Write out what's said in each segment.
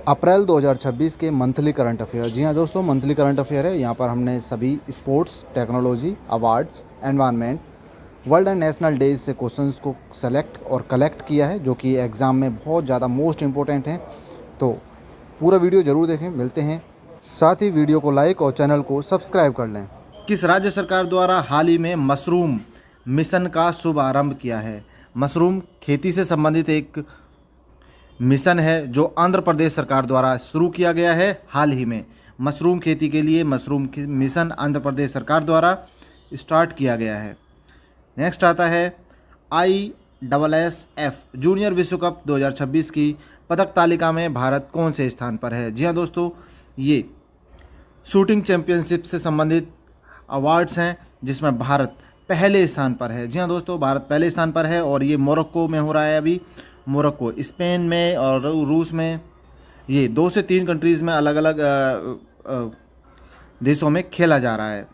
अप्रैल 2026 के monthly current affair. जी हाँ दोस्तों, मंथली करंट अफेयर है। यहाँ पर हमने सभी sports, technology, awards, environment, world and national days से क्वेश्चंस को सेलेक्ट और कलेक्ट किया है, जो कि एग्ज़ाम में बहुत ज़्यादा मोस्ट इम्पोर्टेंट हैं। तो पूरा वीडियो ज़रूर देखें। मिलते हैं, साथ ही वीडियो को लाइक और चैनल को सब्सक्राइब कर लें। किस राज्य सरकार द्वारा हाल ही में मशरूम मिशन का शुभारंभ किया है? मशरूम खेती से संबंधित एक मिशन है जो आंध्र प्रदेश सरकार द्वारा शुरू किया गया है हाल ही में। मशरूम खेती के लिए मशरूम मिशन आंध्र प्रदेश सरकार द्वारा स्टार्ट किया गया है। नेक्स्ट आता है ISSF जूनियर विश्व कप 2026 की पदक तालिका में भारत कौन से स्थान पर है? जी हाँ दोस्तों, ये शूटिंग चैंपियनशिप से संबंधित अवार्ड्स हैं जिसमें भारत पहले स्थान पर है। जी हाँ दोस्तों, भारत पहले स्थान पर है और ये मोरक्को में हो रहा है। अभी मोरक्को, स्पेन में और रूस में, ये 2 से 3 कंट्रीज़ में अलग अलग देशों में खेला जा रहा है।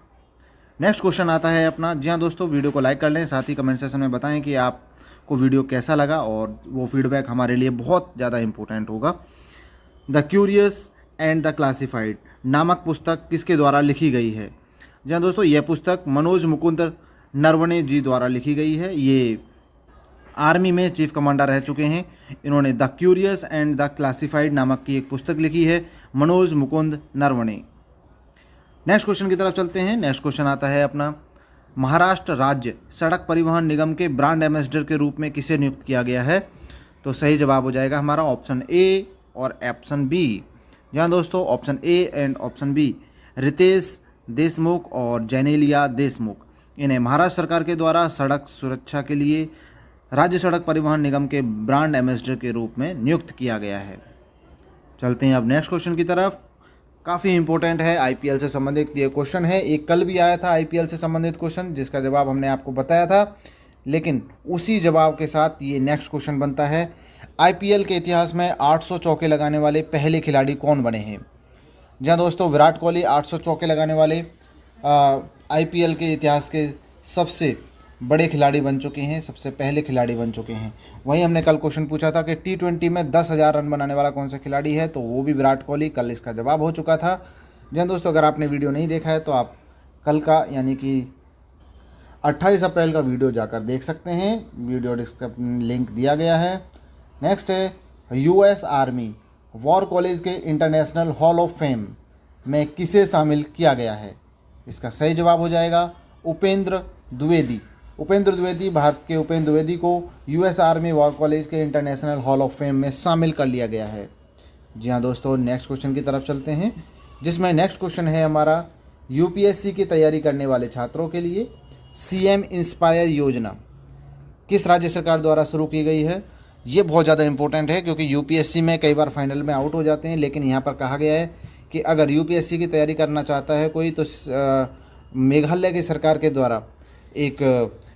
नेक्स्ट क्वेश्चन आता है अपना। जी हाँ दोस्तों, वीडियो को लाइक कर लें, साथ ही कमेंट सेक्शन में बताएं कि आपको वीडियो कैसा लगा, और वो फीडबैक हमारे लिए बहुत ज़्यादा इम्पोर्टेंट होगा। The curious and the classified नामक पुस्तक किसके द्वारा लिखी गई है? जी हाँ दोस्तों, यह पुस्तक मनोज मुकुंद नरवणे जी द्वारा लिखी गई है। ये आर्मी में चीफ कमांडर रह चुके हैं। इन्होंने the curious and the classified नामक की एक पुस्तक लिखी है, मनोज मुकुंद नरवणे। नेक्स्ट क्वेश्चन की तरफ चलते हैं। नेक्स्ट क्वेश्चन आता है अपना। महाराष्ट्र राज्य सड़क परिवहन निगम के ब्रांड एम्बेसडर के रूप में किसे नियुक्त किया गया है? तो सही जवाब हो जाएगा हमारा ऑप्शन ए और ऑप्शन बी। जहाँ दोस्तों, option A and option B, Riteish Deshmukh और जेनेलिया देशमुख, इन्हें महाराष्ट्र सरकार के द्वारा सड़क सुरक्षा के लिए राज्य सड़क परिवहन निगम के ब्रांड एम्बेसडर के रूप में नियुक्त किया गया है। चलते हैं अब नेक्स्ट क्वेश्चन की तरफ। काफ़ी इंपॉर्टेंट है, IPL से संबंधित ये क्वेश्चन है। एक कल भी आया था IPL से संबंधित क्वेश्चन, जिसका जवाब हमने आपको बताया था, लेकिन उसी जवाब के साथ ये नेक्स्ट क्वेश्चन बनता है। IPL के इतिहास में 800 चौके लगाने वाले पहले खिलाड़ी कौन बने हैं? जहाँ दोस्तों, विराट कोहली 800 चौके लगाने वाले IPL के इतिहास के सबसे बड़े खिलाड़ी बन चुके हैं, सबसे पहले खिलाड़ी बन चुके हैं। वहीं हमने कल क्वेश्चन पूछा था कि T20 में 10,000 रन बनाने वाला कौन सा खिलाड़ी है, तो वो भी विराट कोहली। कल इसका जवाब हो चुका था। जी दोस्तों, अगर आपने वीडियो नहीं देखा है तो आप कल का, यानी कि 28 अप्रैल का वीडियो जाकर देख सकते हैं। वीडियो डिस्क्रिप्शन लिंक दिया गया है। नेक्स्ट है, US आर्मी वॉर कॉलेज के इंटरनेशनल हॉल ऑफ फेम में किसे शामिल किया गया है? इसका सही जवाब हो जाएगा उपेंद्र द्विवेदी। उपेंद्र द्विवेदी, भारत के उपेंद्र द्विवेदी को US आर्मी वॉर कॉलेज के इंटरनेशनल हॉल ऑफ फेम में शामिल कर लिया गया है। जी हाँ दोस्तों, नेक्स्ट क्वेश्चन की तरफ चलते हैं, जिसमें नेक्स्ट क्वेश्चन है हमारा। UPSC की तैयारी करने वाले छात्रों के लिए CM इंस्पायर योजना किस राज्य सरकार द्वारा शुरू की गई है? ये बहुत ज़्यादा इंपॉर्टेंट है, क्योंकि UPSC में कई बार फाइनल में आउट हो जाते हैं, लेकिन यहाँ पर कहा गया है कि अगर UPSC की तैयारी करना चाहता है कोई, तो मेघालय की सरकार के द्वारा एक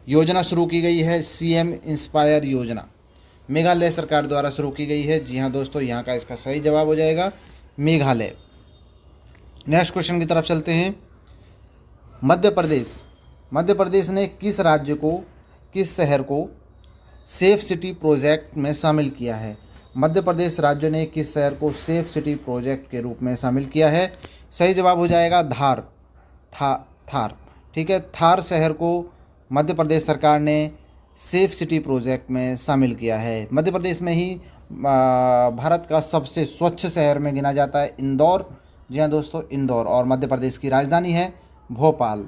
योजना शुरू की गई है, CM इंस्पायर योजना, मेघालय सरकार द्वारा शुरू की गई है। जी हाँ दोस्तों, यहाँ का इसका सही जवाब हो जाएगा मेघालय। नेक्स्ट क्वेश्चन की तरफ चलते हैं। मध्य प्रदेश ने किस राज्य को, किस शहर को सेफ सिटी प्रोजेक्ट में शामिल किया है? मध्य प्रदेश राज्य ने किस शहर को सेफ सिटी प्रोजेक्ट के रूप में शामिल किया है? सही जवाब हो जाएगा थार। ठीक है, थार शहर को मध्य प्रदेश सरकार ने सेफ सिटी प्रोजेक्ट में शामिल किया है। मध्य प्रदेश में ही भारत का सबसे स्वच्छ शहर में गिना जाता है इंदौर। जी हाँ दोस्तों, इंदौर, और मध्य प्रदेश की राजधानी है भोपाल।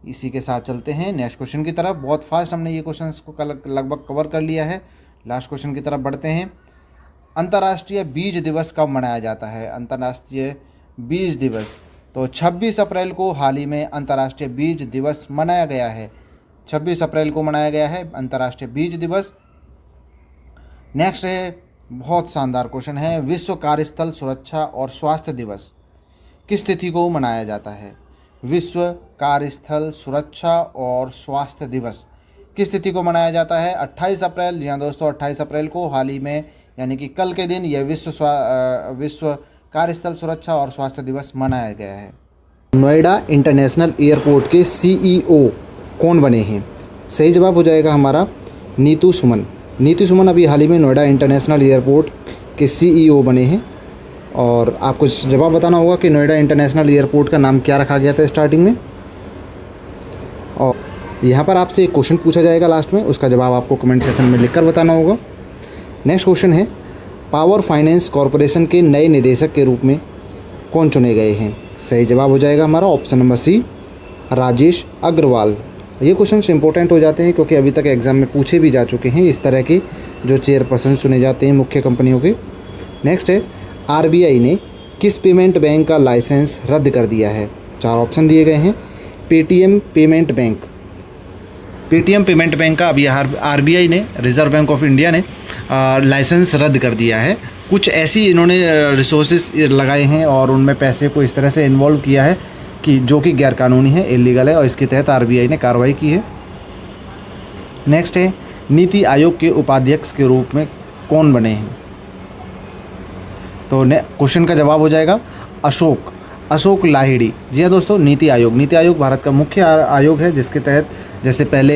इसी के साथ चलते हैं नेक्स्ट क्वेश्चन की तरफ। बहुत फास्ट हमने ये क्वेश्चन को लगभग कवर कर लिया है। लास्ट क्वेश्चन की तरफ बढ़ते हैं। अंतर्राष्ट्रीय बीज दिवस कब मनाया जाता है? अंतर्राष्ट्रीय बीज दिवस, तो 26 अप्रैल को हाल ही में अंतर्राष्ट्रीय बीज दिवस मनाया गया है। 26 अप्रैल को मनाया गया है अंतर्राष्ट्रीय बीज दिवस। नेक्स्ट है, बहुत शानदार क्वेश्चन है। विश्व कार्यस्थल सुरक्षा और स्वास्थ्य दिवस किस तिथि को मनाया जाता है? विश्व कार्यस्थल सुरक्षा और स्वास्थ्य दिवस किस तिथि को मनाया जाता है? 28 अप्रैल। जी हाँ दोस्तों, 28 अप्रैल को हाल ही में, यानी कि कल के दिन, यह विश्व कार्यस्थल सुरक्षा और स्वास्थ्य दिवस मनाया गया है। नोएडा इंटरनेशनल एयरपोर्ट के CEO कौन बने हैं? सही जवाब हो जाएगा हमारा नीतू सुमन। नीतू सुमन अभी हाल ही में नोएडा इंटरनेशनल एयरपोर्ट के CEO बने हैं। और आपको जवाब बताना होगा कि नोएडा इंटरनेशनल एयरपोर्ट का नाम क्या रखा गया था स्टार्टिंग में। और यहाँ पर आपसे एक क्वेश्चन पूछा जाएगा लास्ट में, उसका जवाब आपको कमेंट सेक्शन में लिखकर बताना होगा। नेक्स्ट क्वेश्चन है, पावर फाइनेंस कॉरपोरेशन के नए निदेशक के रूप में कौन चुने गए हैं? सही जवाब हो जाएगा हमारा option number C, Rajesh Agarwal. ये क्वेश्चन इंपॉर्टेंट हो जाते हैं क्योंकि अभी तक एग्ज़ाम में पूछे भी जा चुके हैं इस तरह के जो चेयरपर्सन चुने जाते हैं मुख्य कंपनियों के। नेक्स्ट है, आरबीआई ने किस पेमेंट बैंक का लाइसेंस रद्द कर दिया है? 4 ऑप्शन दिए गए हैं। Paytm payment bank, Paytm payment bank का अभी आरबीआई ने, रिजर्व बैंक ऑफ इंडिया ने लाइसेंस रद्द कर दिया है। कुछ ऐसी इन्होंने रिसोर्सेज लगाए हैं और उनमें पैसे को इस तरह से इन्वॉल्व किया है कि जो कि गैरकानूनी है, इलीगल है, और इसके तहत आरबीआई ने कार्रवाई की है। नेक्स्ट है, नीति आयोग के उपाध्यक्ष के रूप में कौन बने हैं? तो क्वेश्चन का जवाब हो जाएगा अशोक लाहिड़ी। जी हाँ दोस्तों, नीति आयोग भारत का मुख्य आयोग है जिसके तहत जैसे पहले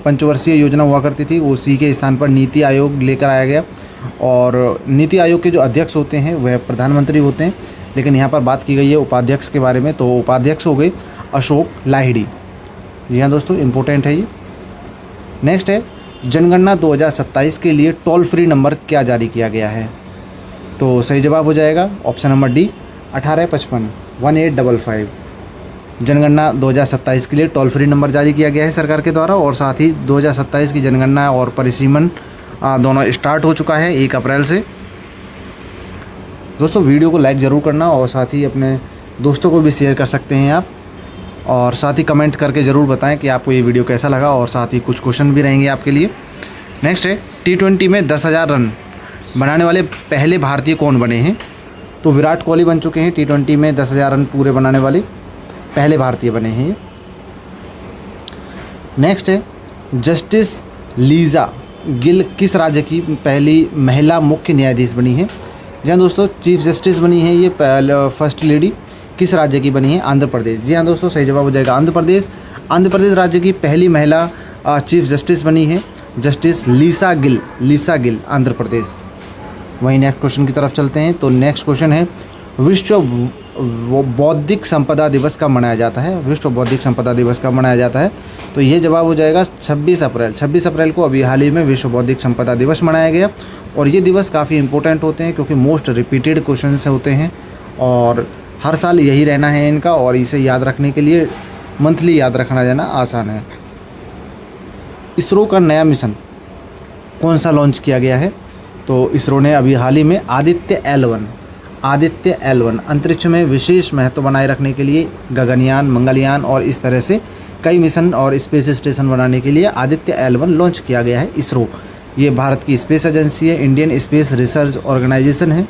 पंचवर्षीय योजना हुआ करती थी, उसी के स्थान पर नीति आयोग लेकर आया गया। और नीति आयोग के जो अध्यक्ष होते हैं वह प्रधानमंत्री होते हैं, लेकिन यहाँ पर बात की गई है उपाध्यक्ष के बारे में, तो उपाध्यक्ष हो गए अशोक लाहिड़ी। जी हाँ दोस्तों, इम्पोर्टेंट है ये। नेक्स्ट है, जनगणना 2027 के लिए टोल फ्री नंबर क्या जारी किया गया है? तो सही जवाब हो जाएगा ऑप्शन नंबर डी, 1855 1855। जनगणना 2027 के लिए टोल फ्री नंबर जारी किया गया है सरकार के द्वारा, और साथ ही 2027 की जनगणना और परिसीमन दोनों स्टार्ट हो चुका है 1 अप्रैल से। दोस्तों वीडियो को लाइक ज़रूर करना और साथ ही अपने दोस्तों को भी शेयर कर सकते हैं आप, और साथ ही कमेंट करके ज़रूर बताएं कि आपको ये वीडियो कैसा लगा, और साथ ही कुछ क्वेश्चन भी रहेंगे आपके लिए। नेक्स्ट है, T20 में 10,000 रन बनाने वाले पहले भारतीय कौन बने हैं? तो विराट कोहली बन चुके हैं T20 में 10,000 रन पूरे बनाने वाले पहले भारतीय बने हैं। नेक्स्ट है, जस्टिस लीजा गिल किस राज्य की पहली महिला मुख्य न्यायाधीश बनी है? जी हाँ दोस्तों, चीफ जस्टिस बनी है ये फर्स्ट लेडी, किस राज्य की बनी है? आंध्र प्रदेश। जी हाँ दोस्तों, सही जवाब हो जाएगा आंध्र प्रदेश। आंध्र प्रदेश राज्य की पहली महिला चीफ जस्टिस बनी है जस्टिस लीसा गिल, आंध्र प्रदेश। वहीं नेक्स्ट क्वेश्चन की तरफ चलते हैं। तो नेक्स्ट क्वेश्चन है, विश्व बौद्धिक संपदा दिवस कब मनाया जाता है? विश्व बौद्धिक संपदा दिवस कब मनाया जाता है? तो ये जवाब हो जाएगा 26 अप्रैल। 26 अप्रैल को अभी हाल ही में विश्व बौद्धिक संपदा दिवस मनाया गया, और ये दिवस काफ़ी इंपॉर्टेंट होते हैं क्योंकि मोस्ट रिपीटेड क्वेश्चन से होते हैं और हर साल यही रहना है इनका, और इसे याद रखने के लिए मंथली याद रखना जाना आसान है। इसरो का नया मिशन कौन सा लॉन्च किया गया है? तो इसरो ने अभी हाल ही में आदित्य L1 अंतरिक्ष में विशेष महत्व बनाए रखने के लिए गगनयान, मंगलयान और इस तरह से कई मिशन और स्पेस स्टेशन बनाने के लिए आदित्य L1 लॉन्च किया गया है इसरो। ये भारत की स्पेस एजेंसी है, इंडियन स्पेस रिसर्च ऑर्गेनाइजेशन है,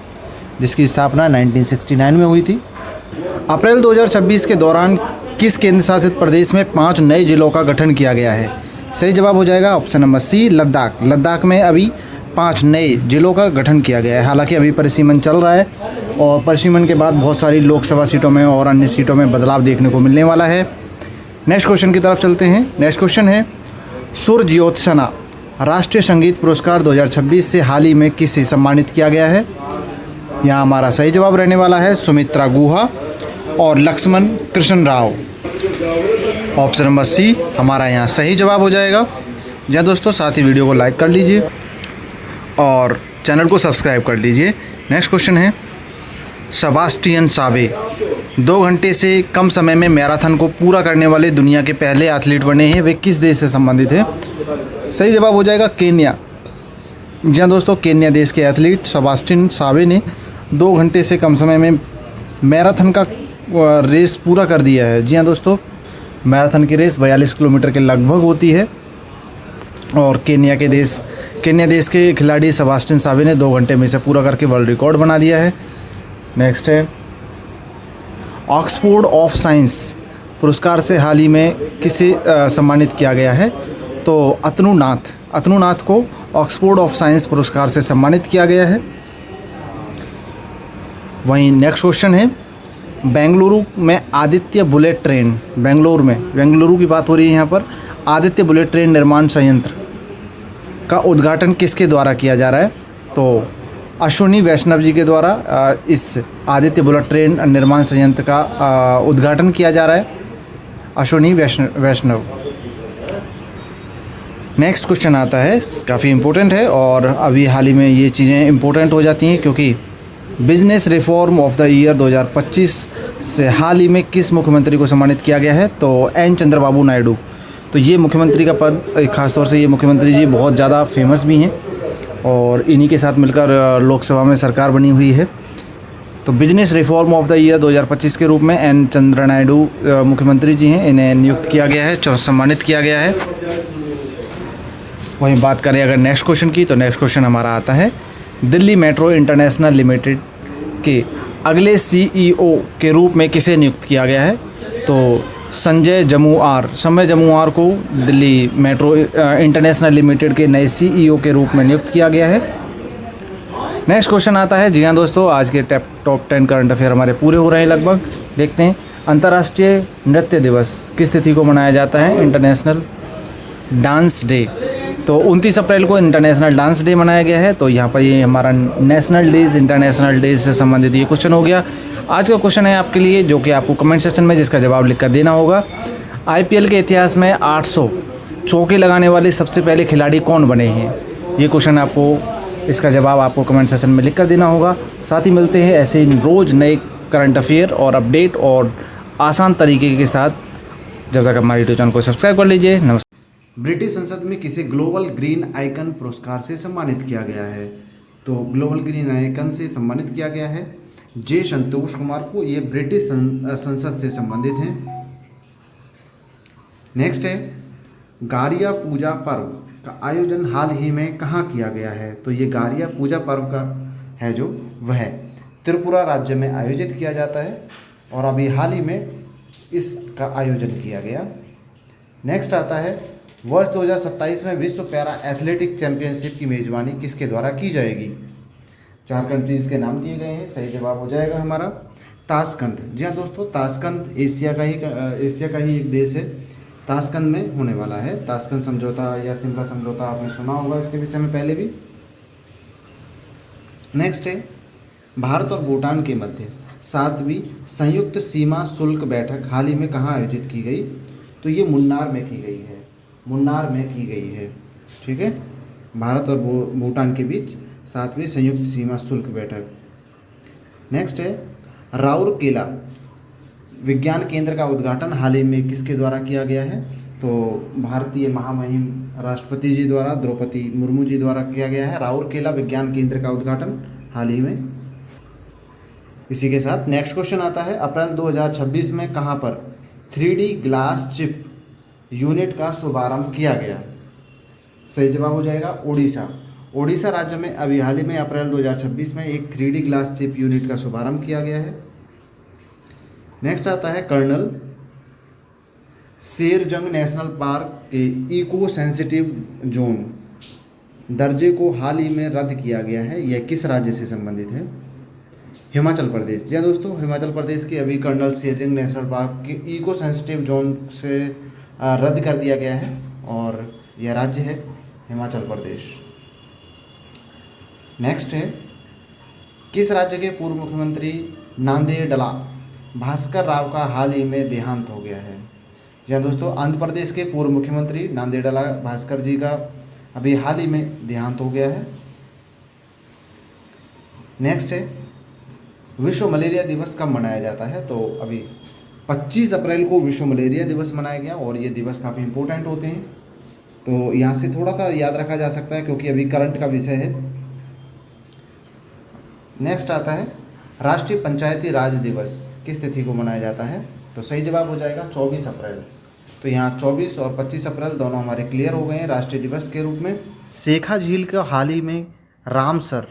जिसकी स्थापना 1969 में हुई थी। अप्रैल 2026 के दौरान किस केंद्र शासित प्रदेश में 5 नए जिलों का गठन किया गया है? सही जवाब हो जाएगा option number C, Ladakh. Ladakh में अभी 5 नए जिलों का गठन किया गया है। हालांकि अभी परिसीमन चल रहा है और परिसीमन के बाद बहुत सारी लोकसभा सीटों में और अन्य सीटों में बदलाव देखने को मिलने वाला है। नेक्स्ट क्वेश्चन की तरफ चलते हैं। नेक्स्ट क्वेश्चन है, सुरज्योत्सना राष्ट्रीय संगीत पुरस्कार 2026 से हाल ही में किसे सम्मानित किया गया है? यहाँ हमारा सही जवाब रहने वाला है सुमित्रा गुहा और Laxman Krishna Rao. Option number C हमारा यहाँ सही जवाब हो जाएगा। जी दोस्तों, साथ ही वीडियो को लाइक कर लीजिए और चैनल को सब्सक्राइब कर लीजिए। नेक्स्ट क्वेश्चन है, सेबास्टियन सावे 2 घंटे से कम समय में मैराथन को पूरा करने वाले दुनिया के पहले एथलीट बने हैं। वे किस देश से संबंधित हैं? सही जवाब हो जाएगा केन्या। जी हाँ दोस्तों, केन्या देश के एथलीट सेबास्टियन सावे ने 2 घंटे से कम समय में मैराथन का रेस पूरा कर दिया है। जी हाँ दोस्तों, मैराथन की रेस 42 किलोमीटर के लगभग होती है और केन्या देश के खिलाड़ी सेबास्टियन सावे ने 2 घंटे में से पूरा करके वर्ल्ड रिकॉर्ड बना दिया है। नेक्स्ट है, ऑक्सफोर्ड ऑफ साइंस पुरस्कार से हाल ही में किसे सम्मानित किया गया है? तो अतनुनाथ को ऑक्सफोर्ड ऑफ साइंस पुरस्कार से सम्मानित किया गया है। वहीं नेक्स्ट क्वेश्चन है, बेंगलुरु में आदित्य बुलेट ट्रेन, बेंगलुरु की बात हो रही है यहाँ पर, आदित्य बुलेट ट्रेन निर्माण संयंत्र का उद्घाटन किसके द्वारा किया जा रहा है? तो अश्विनी वैष्णव जी के द्वारा इस आदित्य बुलेट ट्रेन निर्माण संयंत्र का उद्घाटन किया जा रहा है। अश्विनी वैष्णव। नेक्स्ट क्वेश्चन आता है, काफ़ी इम्पोर्टेंट है और अभी हाल ही में ये चीज़ें इम्पोर्टेंट हो जाती हैं क्योंकि business reform of the year 2025 से हाल ही में किस मुख्यमंत्री को सम्मानित किया गया है? तो एन चंद्रबाबू नायडू। तो ये मुख्यमंत्री का पद, खासतौर से ये मुख्यमंत्री जी बहुत ज़्यादा फेमस भी हैं और इन्हीं के साथ मिलकर लोकसभा में सरकार बनी हुई है। तो business reform of the year 2025 के रूप में एन चंद्र नायडू मुख्यमंत्री जी हैं, इन्हें नियुक्त किया गया है, सम्मानित किया गया है। वहीं बात करें अगर नेक्स्ट क्वेश्चन की, तो नेक्स्ट क्वेश्चन हमारा आता है, दिल्ली मेट्रो इंटरनेशनल लिमिटेड के अगले सीईओ के रूप में किसे नियुक्त किया गया है? तो समय जमुआर को दिल्ली मेट्रो इंटरनेशनल लिमिटेड के नए सीईओ के रूप में नियुक्त किया गया है। नेक्स्ट क्वेश्चन आता है, जी हाँ दोस्तों, आज के टॉप 10 करंट अफेयर हमारे पूरे हो रहे हैं लगभग। देखते हैं, अंतर्राष्ट्रीय नृत्य दिवस किस तिथि को मनाया जाता है? International dance day. तो 29 अप्रैल को इंटरनेशनल डांस डे मनाया गया है। तो यहाँ पर ये हमारा नेशनल डेज, इंटरनेशनल डेज से संबंधित ये क्वेश्चन हो गया। आज का क्वेश्चन है आपके लिए, जो कि आपको कमेंट सेक्शन में जिसका जवाब लिखकर देना होगा। आईपीएल के इतिहास में 800 चौके लगाने वाले सबसे पहले खिलाड़ी कौन बने हैं? ये क्वेश्चन आपको, इसका जवाब आपको कमेंट सेक्शन में लिखकर देना होगा। साथ ही मिलते हैं ऐसे ही रोज़ नए करंट अफेयर और अपडेट और आसान तरीके के साथ। जब तक हमारे यूट्यूब चैनल को सब्सक्राइब कर लीजिए। नमस्कार। ब्रिटिश संसद में किसे ग्लोबल ग्रीन आइकन पुरस्कार से सम्मानित किया गया है? तो ग्लोबल ग्रीन आइकन से सम्मानित किया गया है जे संतोष कुमार को। ये ब्रिटिश संसद से संबंधित हैं। नेक्स्ट है, गारिया पूजा पर्व का आयोजन हाल ही में कहाँ किया गया है? तो ये गारिया पूजा पर्व का है जो वह त्रिपुरा राज्य में आयोजित किया जाता है और अभी हाल ही में इसका आयोजन किया गया। नेक्स्ट आता है, वर्ष 2027 में विश्व पैरा एथलेटिक चैंपियनशिप की मेजबानी किसके द्वारा की जाएगी? 4 कंट्रीज़ के नाम दिए गए हैं। सही जवाब हो जाएगा हमारा ताशकंद। जी हाँ दोस्तों, ताशकंद एशिया का ही एक देश है। ताशकंद में होने वाला है। ताशकंद समझौता या शिमला समझौता आपने सुना होगा इसके विषय में पहले भी। नेक्स्ट है, भारत और भूटान के मध्य 7वीं संयुक्त सीमा शुल्क बैठक हाल ही में कहाँ आयोजित की गई? तो ये मुन्नार में की गई है। मुन्नार में की गई है। ठीक है, भारत और भूटान के बीच 7वीं संयुक्त सीमा शुल्क बैठक। नेक्स्ट है, राउरकेला विज्ञान केंद्र का उद्घाटन हाल ही में किसके द्वारा किया गया है? तो भारतीय महामहिम राष्ट्रपति जी द्वारा, द्रौपदी मुर्मू जी द्वारा किया गया है राउरकेला विज्ञान केंद्र का उद्घाटन हाल ही में। इसी के साथ नेक्स्ट क्वेश्चन आता है, अप्रैल 2026 में कहाँ पर 3D ग्लास चिप यूनिट का शुभारंभ किया गया? सही जवाब हो जाएगा ओडिशा। ओडिशा राज्य में अभी हाल ही में अप्रैल 2026 में एक 3D ग्लास चिप यूनिट का शुभारंभ किया गया है। नेक्स्ट आता है, कर्नल शेरजंग नेशनल पार्क के इको सेंसिटिव जोन दर्जे को हाल ही में रद्द किया गया है। यह किस राज्य से संबंधित है? हिमाचल प्रदेश। जी दोस्तों, हिमाचल प्रदेश के अभी कर्नल शेरजंग नेशनल पार्क के इको सेंसिटिव जोन से रद्द कर दिया गया है और यह राज्य है हिमाचल प्रदेश। नेक्स्ट है, किस राज्य के पूर्व मुख्यमंत्री नांदेडला भास्कर राव का हाल ही में देहांत हो गया है? जी हाँ दोस्तों, आंध्र प्रदेश के पूर्व मुख्यमंत्री नांदेडला भास्कर जी का अभी हाल ही में देहांत हो गया है। नेक्स्ट है, विश्व मलेरिया दिवस कब मनाया जाता है? तो अभी 25 अप्रैल को विश्व मलेरिया दिवस मनाया गया और ये दिवस काफ़ी इंपॉर्टेंट होते हैं, तो यहाँ से थोड़ा सा याद रखा जा सकता है क्योंकि अभी करंट का विषय है। नेक्स्ट आता है, राष्ट्रीय पंचायती राज दिवस किस तिथि को मनाया जाता है? तो सही जवाब हो जाएगा 24 अप्रैल। तो यहाँ 24 और 25 अप्रैल दोनों हमारे क्लियर हो गए हैं राष्ट्रीय दिवस के रूप में। सेखा झील को हाल ही में रामसर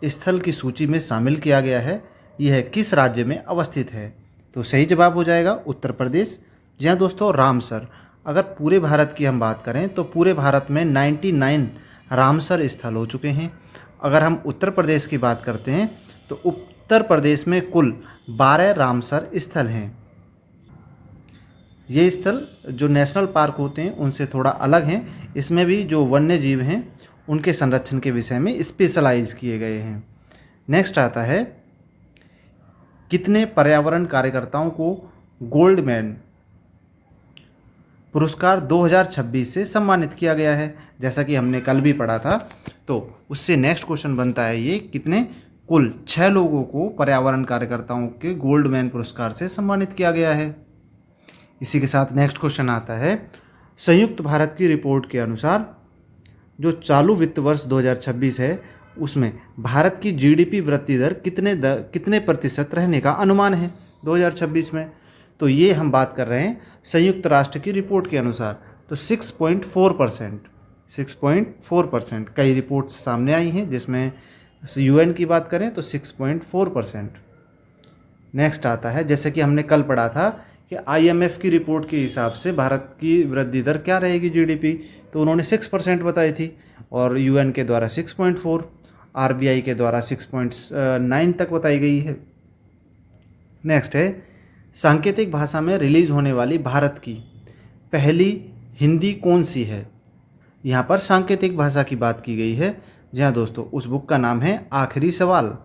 स्थल की सूची में शामिल किया गया है। यह किस राज्य में अवस्थित है? तो सही जवाब हो जाएगा उत्तर प्रदेश। जी हाँ दोस्तों, रामसर, अगर पूरे भारत की हम बात करें तो पूरे भारत में 99 रामसर स्थल हो चुके हैं। अगर हम उत्तर प्रदेश की बात करते हैं तो उत्तर प्रदेश में कुल 12 रामसर स्थल हैं। ये स्थल जो नेशनल पार्क होते हैं उनसे थोड़ा अलग हैं। इसमें भी जो वन्य जीव हैं उनके संरक्षण के विषय में स्पेशलाइज किए गए हैं। नेक्स्ट आता है कितने पर्यावरण कार्यकर्ताओं को गोल्ड मैन पुरस्कार 2026 से सम्मानित किया गया है। जैसा कि हमने कल भी पढ़ा था, तो उससे नेक्स्ट क्वेश्चन बनता है ये, कितने, कुल 6 लोगों को पर्यावरण कार्यकर्ताओं के गोल्ड मैन पुरस्कार से सम्मानित किया गया है। इसी के साथ नेक्स्ट क्वेश्चन आता है, संयुक्त भारत की रिपोर्ट के अनुसार जो चालू वित्त वर्ष 2026 है उसमें भारत की जीडीपी वृद्धि दर कितने प्रतिशत रहने का अनुमान है 2026 में। तो ये हम बात कर रहे हैं संयुक्त राष्ट्र की रिपोर्ट के अनुसार, तो 6.4%। 6.4%। कई रिपोर्ट्स सामने आई हैं जिसमें यूएन की बात करें तो 6.4%। नेक्स्ट आता है, जैसे कि हमने कल पढ़ा था कि आईएमएफ की रिपोर्ट के हिसाब से भारत की वृद्धि दर क्या रहेगी जीडीपी, तो उन्होंने 6% बताई थी, और यूएन के द्वारा 6.4, आरबीआई के द्वारा 6.9 तक बताई गई है। नेक्स्ट है, सांकेतिक भाषा में रिलीज होने वाली भारत की पहली हिंदी कौन सी है। यहाँ पर सांकेतिक भाषा की बात की गई है। जी हाँ दोस्तों, उस बुक का नाम है आखिरी सवाल।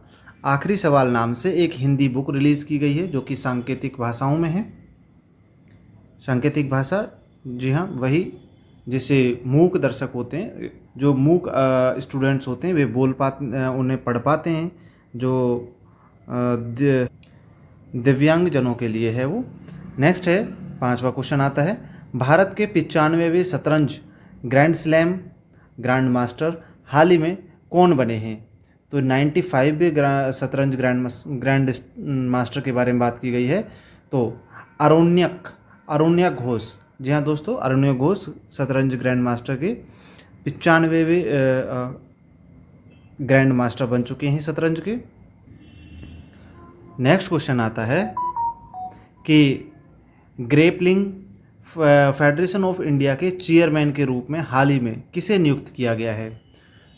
आखिरी सवाल नाम से एक हिंदी बुक रिलीज़ की गई है जो कि सांकेतिक भाषाओं में है। सांकेतिक भाषा, जी हाँ, वही जिसे मूक दर्शक होते हैं, जो मूक स्टूडेंट्स होते हैं वे बोल पाते, उन्हें पढ़ पाते हैं, जो दिव्यांग जनों के लिए है वो। नेक्स्ट है, 5वां क्वेश्चन आता है, भारत के 95वें शतरंज ग्रैंड स्लैम ग्रैंड मास्टर हाल ही में कौन बने हैं। तो 95वें शतरंज ग्रैंड मास्टर के बारे में बात की गई है, तो अरुण्यक घोष। जी हाँ दोस्तों, अरुण्यक घोष शतरंज ग्रैंड मास्टर के 95वें ग्रैंड मास्टर बन चुके हैं शतरंज के। नेक्स्ट क्वेश्चन आता है कि ग्रेपलिंग फेडरेशन ऑफ इंडिया के चेयरमैन के रूप में हाल ही में किसे नियुक्त किया गया है।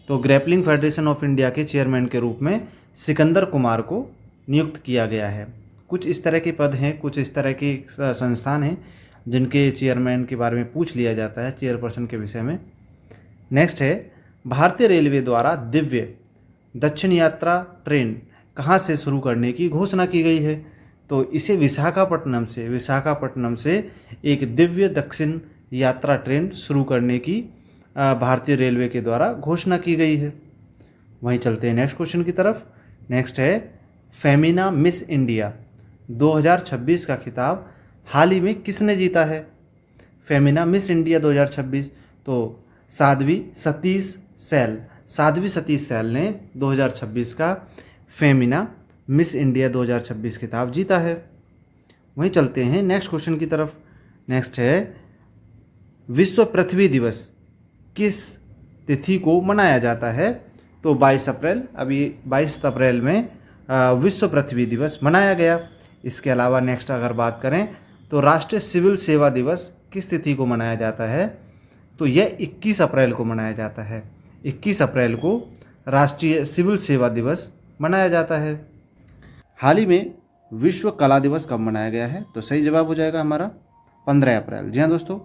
तो ग्रेपलिंग फेडरेशन ऑफ इंडिया के चेयरमैन के रूप में सिकंदर कुमार को नियुक्त किया गया है। कुछ इस तरह के पद हैं, कुछ इस तरह के संस्थान हैं जिनके चेयरमैन के बारे में पूछ लिया जाता है, चेयरपर्सन के विषय में। नेक्स्ट है, भारतीय रेलवे द्वारा दिव्य दक्षिण यात्रा ट्रेन कहाँ से शुरू करने की घोषणा की गई है। तो इसे विशाखापट्टनम से एक दिव्य दक्षिण यात्रा ट्रेन शुरू करने की भारतीय रेलवे के द्वारा घोषणा की गई है। वहीं चलते हैं नेक्स्ट क्वेश्चन की तरफ। नेक्स्ट है, फेमिना मिस इंडिया 2026 का खिताब हाल ही में किसने जीता है। फेमिना मिस इंडिया 2026, तो साध्वी सतीश सैल ने 2026 का फेमिना मिस इंडिया 2026 खिताब जीता है। वहीं चलते हैं नेक्स्ट क्वेश्चन की तरफ। नेक्स्ट है, विश्व पृथ्वी दिवस किस तिथि को मनाया जाता है। तो 22 अप्रैल, अभी 22 अप्रैल में विश्व पृथ्वी दिवस मनाया गया। इसके अलावा नेक्स्ट अगर बात करें तो राष्ट्रीय सिविल सेवा दिवस किस तिथि को मनाया जाता है। तो यह 21 अप्रैल को मनाया जाता है। 21 अप्रैल को राष्ट्रीय सिविल सेवा दिवस मनाया जाता है। हाल ही में विश्व कला दिवस कब मनाया गया है। तो सही जवाब हो जाएगा हमारा 15 अप्रैल। जी हाँ दोस्तों,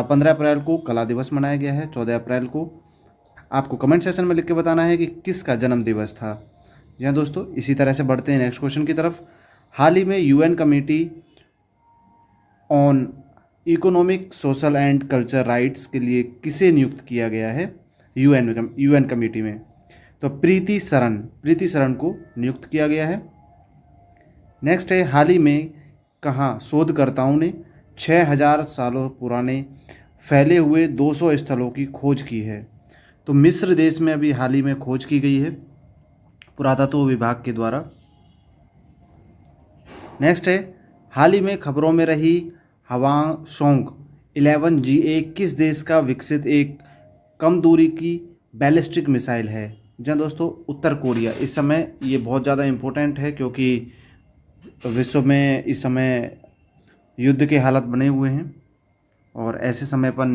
15 अप्रैल को कला दिवस मनाया गया है। 14 अप्रैल को आपको कमेंट सेक्शन में लिख के बताना है कि किसका जन्म दिवस था। जी हाँ दोस्तों, इसी तरह से बढ़ते हैं नेक्स्ट क्वेश्चन की तरफ। हाल ही में UN committee on economic, social and culture rights के लिए किसे नियुक्त किया गया है यूएन कमेटी में। तो प्रीति शरण को नियुक्त किया गया है। नेक्स्ट है, हाल ही में कहाँ शोधकर्ताओं ने 6000 सालों पुराने फैले हुए 200 स्थलों की खोज की है। तो मिस्र देश में अभी हाल ही में खोज की गई है पुरातत्व विभाग के द्वारा। नेक्स्ट है, हाल ही में खबरों में रही हवांगशोंग 11GA किस देश का विकसित एक कम दूरी की बैलिस्टिक मिसाइल है। जी दोस्तों, उत्तर कोरिया। इस समय ये बहुत ज़्यादा इम्पोर्टेंट है क्योंकि विश्व में इस समय युद्ध के हालात बने हुए हैं और ऐसे समय पर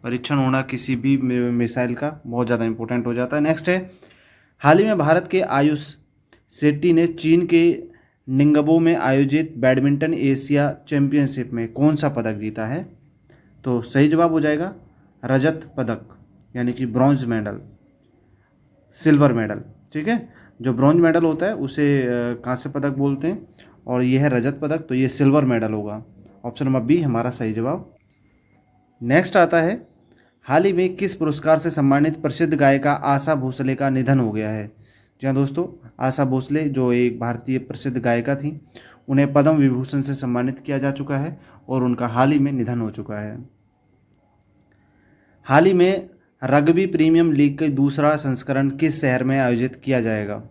परीक्षण होना किसी भी मिसाइल का बहुत ज़्यादा इम्पोर्टेंट हो जाता है। नेक्स्ट है, हाल ही में भारत के आयुष शेट्टी ने चीन के निंगबो में आयोजित बैडमिंटन एशिया चैंपियनशिप में कौन सा पदक जीता है। तो सही जवाब हो जाएगा रजत पदक, यानी कि ब्रॉन्ज मेडल, सिल्वर मेडल। ठीक है, जो ब्रॉन्ज मेडल होता है उसे कांस्य पदक बोलते हैं, और यह है रजत पदक, तो ये सिल्वर मेडल होगा। ऑप्शन नंबर बी हमारा सही जवाब। नेक्स्ट आता है, हाल ही में किस पुरस्कार से सम्मानित प्रसिद्ध गायिका आशा भोसले का निधन हो गया है। जी हाँ दोस्तों, आशा भोसले जो एक भारतीय प्रसिद्ध गायिका थी, उन्हें पद्म विभूषण से सम्मानित किया जा चुका है और उनका हाल ही में निधन हो चुका है। हाल ही में रग्बी प्रीमियम लीग का दूसरा संस्करण किस शहर में आयोजित किया जाएगा।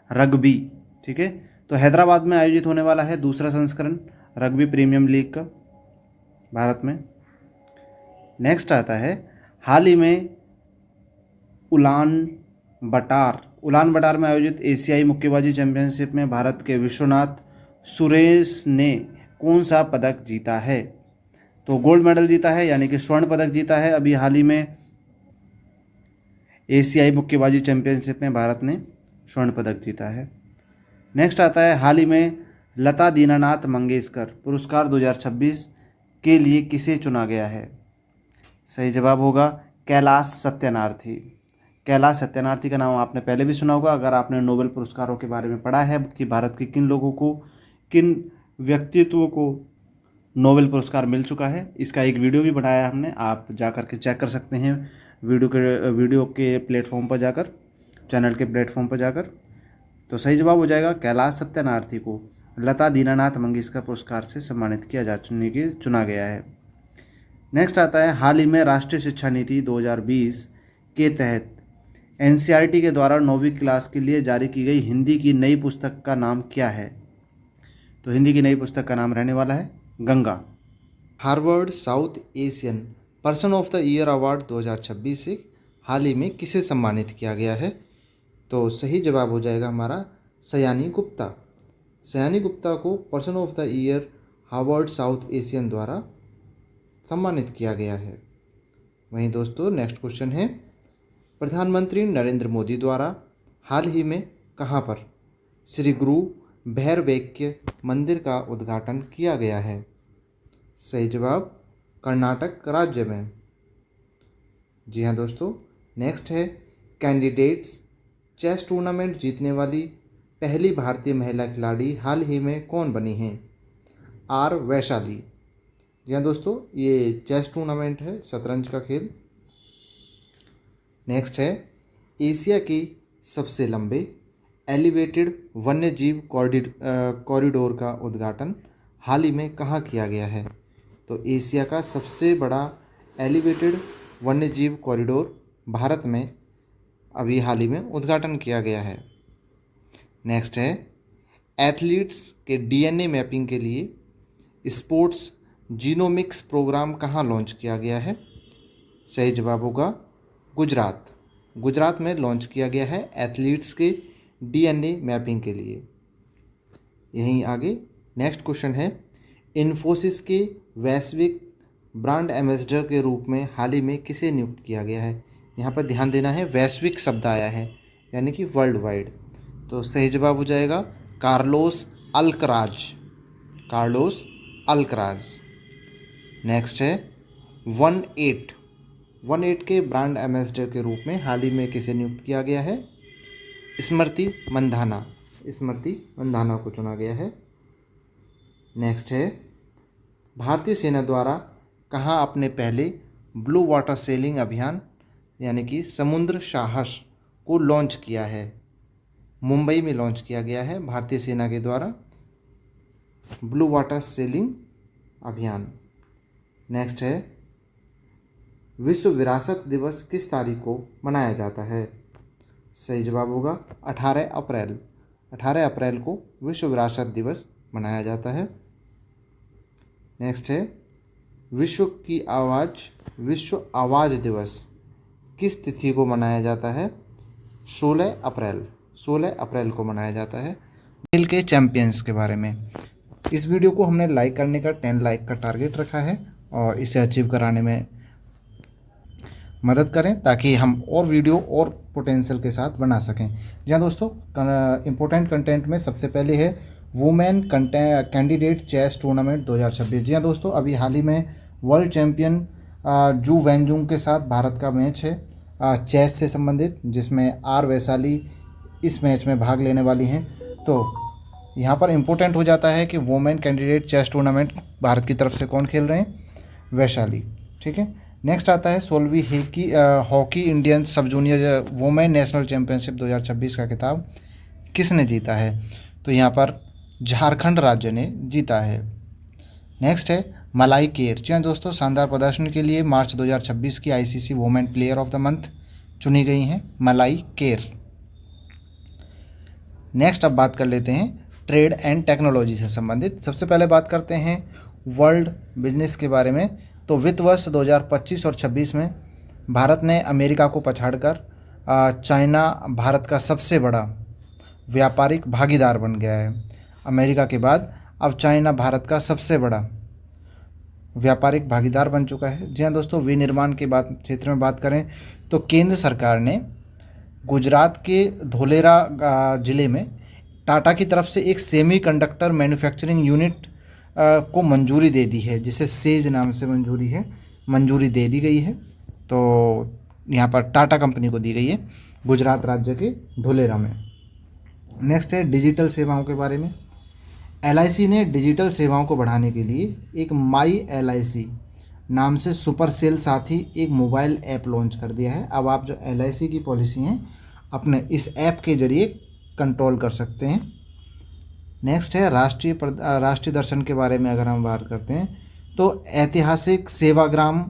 रग्बी, ठीक है, तो हैदराबाद में आयोजित होने वाला है दूसरा संस्करण रग्बी प्रीमियम लीग का भारत में। नेक्स्ट आता है, हाल ही में उलान बटार में आयोजित एशियाई मुक्केबाजी चैंपियनशिप में भारत के विश्वनाथ सुरेश ने कौन सा पदक जीता है। तो गोल्ड मेडल जीता है, यानी कि स्वर्ण पदक जीता है अभी हाल ही में एशियाई मुक्केबाजी चैंपियनशिप में भारत ने स्वर्ण पदक जीता है। नेक्स्ट आता है, हाल ही में लता दीनानाथ मंगेशकर पुरस्कार 2026 के लिए किसे चुना गया है। सही जवाब होगा कैलाश सत्यार्थी। कैलाश सत्यार्थी का नाम आपने पहले भी सुना होगा अगर आपने नोबेल पुरस्कारों के बारे में पढ़ा है कि भारत के किन लोगों को, किन व्यक्तित्वों को नोबेल पुरस्कार मिल चुका है। इसका एक वीडियो भी बनाया हमने, आप जा कर के चेक कर सकते हैं वीडियो के प्लेटफॉर्म पर जाकर, चैनल के प्लेटफॉर्म पर जाकर। तो सही जवाब हो जाएगा कैलाश सत्यार्थी को लता दीनानाथ मंगेशकर पुरस्कार से सम्मानित किया चुना गया है। नेक्स्ट आता है, हाल ही में राष्ट्रीय शिक्षा नीति 2020 के तहत एनसीईआरटी के द्वारा 9वीं क्लास के लिए जारी की गई हिंदी की नई पुस्तक का नाम क्या है। तो हिंदी की नई पुस्तक का नाम रहने वाला है Ganga. Harvard south Asian person of the year award 2026 से हाल ही में किसे सम्मानित किया गया है। तो सही जवाब हो जाएगा हमारा सयानी गुप्ता। सयानी गुप्ता को person of the year Harvard south Asian द्वारा सम्मानित किया गया है। वहीं दोस्तों नेक्स्ट क्वेश्चन है, प्रधानमंत्री नरेंद्र मोदी द्वारा हाल ही में कहां पर श्री गुरु भैरवैक्य मंदिर का उद्घाटन किया गया है। सही जवाब कर्नाटक राज्य में। जी हाँ दोस्तों, नेक्स्ट है, कैंडिडेट्स चेस टूर्नामेंट जीतने वाली पहली भारतीय महिला खिलाड़ी हाल ही में कौन बनी हैं। आर वैशाली। जी हाँ दोस्तों, ये चेस टूर्नामेंट है, शतरंज का खेल। नेक्स्ट है, एशिया की सबसे लंबे एलिवेटेड वन्यजीव कॉरिडोर का उद्घाटन हाल ही में कहाँ किया गया है। तो एशिया का सबसे बड़ा एलिवेटेड वन्यजीव कॉरिडोर भारत में अभी हाल ही में उद्घाटन किया गया है। नेक्स्ट है, एथलीट्स के डीएनए मैपिंग के लिए स्पोर्ट्स जीनोमिक्स प्रोग्राम कहाँ लॉन्च किया गया है। सही जवाब होगा गुजरात में लॉन्च किया गया है एथलीट्स के डीएनए मैपिंग के लिए। यहीं आगे नेक्स्ट क्वेश्चन है, इन्फोसिस के वैश्विक ब्रांड एम्बेसडर के रूप में हाल ही में किसे नियुक्त किया गया है। यहाँ पर ध्यान देना है, वैश्विक शब्द आया है यानी कि वर्ल्ड वाइड। तो सही जवाब हो जाएगा कार्लोस अल्कराज। नेक्स्ट है, 18 के ब्रांड एम्बेसडर के रूप में हाल ही में किसे नियुक्त किया गया है। स्मृति मंधाना को चुना गया है। नेक्स्ट है, भारतीय सेना द्वारा कहाँ अपने पहले ब्लू वाटर सेलिंग अभियान यानी कि समुद्र साहस को लॉन्च किया है। मुंबई में लॉन्च किया गया है भारतीय सेना के द्वारा ब्लू वाटर सेलिंग अभियान। नेक्स्ट है, विश्व विरासत दिवस किस तारीख को मनाया जाता है। सही जवाब होगा 18 अप्रैल को विश्व विरासत दिवस मनाया जाता है। नेक्स्ट है, विश्व आवाज़ दिवस किस तिथि को मनाया जाता है। 16 अप्रैल को मनाया जाता है। खेल के चैंपियंस के बारे में इस वीडियो को हमने लाइक करने का 10 लाइक का टारगेट रखा है और इसे अचीव कराने में मदद करें ताकि हम और वीडियो और पोटेंशियल के साथ बना सकें। जी हाँ दोस्तों, इम्पोर्टेंट कंटेंट में सबसे पहले है वुमेन कैंडिडेट चेस टूर्नामेंट 2026। जी हाँ दोस्तों, अभी हाल ही में वर्ल्ड चैंपियन जू वेंजुंग के साथ भारत का मैच है चेस से संबंधित, जिसमें आर वैशाली इस मैच में भाग लेने वाली हैं। तो यहाँ पर इम्पोर्टेंट हो जाता है कि women candidate chess tournament Bharat की तरफ से कौन खेल रहे हैं, वैशाली। ठीक है, नेक्स्ट आता है 16वीं हॉकी इंडियन सब जूनियर वोमेन नेशनल चैम्पियनशिप 2026 का खिताब किसने जीता है? तो यहाँ पर झारखंड राज्य ने जीता है। नेक्स्ट है मलाई केर। जी हाँ दोस्तों, शानदार प्रदर्शन के लिए मार्च 2026 की ICC women player of the month चुनी गई हैं मलाई केर। नेक्स्ट अब बात कर लेते हैं ट्रेड एंड टेक्नोलॉजी से संबंधित। सबसे पहले बात करते हैं वर्ल्ड बिजनेस के बारे में। तो वित्त वर्ष 2025 और 26 में भारत ने अमेरिका को पछाड़कर चाइना भारत का सबसे बड़ा व्यापारिक भागीदार बन गया है। अमेरिका के बाद अब चाइना भारत का सबसे बड़ा व्यापारिक भागीदार बन चुका है। जी हाँ दोस्तों, विनिर्माण के बाद क्षेत्र में बात करें तो केंद्र सरकार ने गुजरात के धोलेरा ज़िले में टाटा की तरफ से एक सेमीकंडक्टर मैन्युफैक्चरिंग यूनिट को मंजूरी दे दी है, जिसे सेज नाम से मंजूरी दे दी गई है। तो यहाँ पर टाटा कंपनी को दी गई है गुजरात राज्य के धोलेरा में। नेक्स्ट है डिजिटल सेवाओं के बारे में। एलआईसी ने डिजिटल सेवाओं को बढ़ाने के लिए एक माई एलआईसी नाम से सुपर सेल साथी एक मोबाइल ऐप लॉन्च कर दिया है। अब आप जो एलआईसी की पॉलिसी हैं अपने इस ऐप के जरिए कंट्रोल कर सकते हैं। नेक्स्ट है राष्ट्रीय दर्शन के बारे में अगर हम बात करते हैं तो ऐतिहासिक सेवाग्राम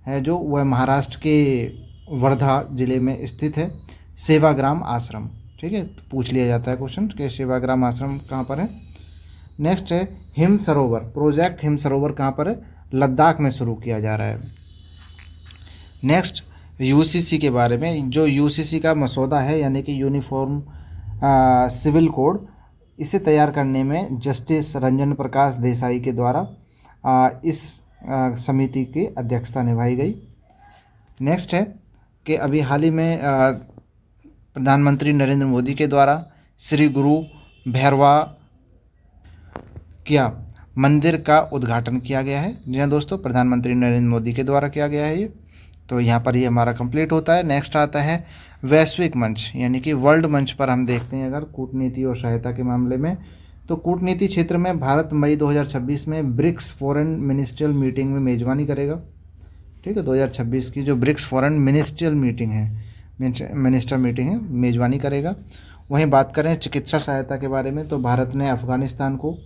है जो वह महाराष्ट्र के वर्धा ज़िले में स्थित है, सेवाग्राम आश्रम। ठीक है, तो पूछ लिया जाता है क्वेश्चन कि सेवाग्राम आश्रम कहाँ पर है। नेक्स्ट है हिम सरोवर, प्रोजेक्ट हिम सरोवर कहाँ पर है, लद्दाख में शुरू किया जा रहा है। नेक्स्ट यूसीसी के बारे में। जो यूसीसी का मसौदा है यानी कि यूनिफॉर्म सिविल कोड, इसे तैयार करने में जस्टिस रंजन प्रकाश देसाई के द्वारा इस समिति की अध्यक्षता निभाई गई। नेक्स्ट है कि अभी हाल ही में प्रधानमंत्री नरेंद्र मोदी के द्वारा श्री गुरु भैरवा क्या मंदिर का उद्घाटन किया गया है। जी हाँ दोस्तों, प्रधानमंत्री नरेंद्र मोदी के द्वारा किया गया है ये। तो यहाँ पर ये हमारा कंप्लीट होता है। नेक्स्ट आता है वैश्विक मंच, यानी कि वर्ल्ड मंच पर हम देखते हैं अगर कूटनीति और सहायता के मामले में, तो कूटनीति क्षेत्र में भारत मई 2026 में ब्रिक्स फॉरेन मिनिस्ट्रियल मीटिंग में मेज़बानी करेगा। ठीक है, 2026 की जो ब्रिक्स फॉरेन मिनिस्ट्रियल मीटिंग है मेज़बानी करेगा। वहीं बात करें चिकित्सा सहायता के बारे में, तो भारत ने अफ़गानिस्तान को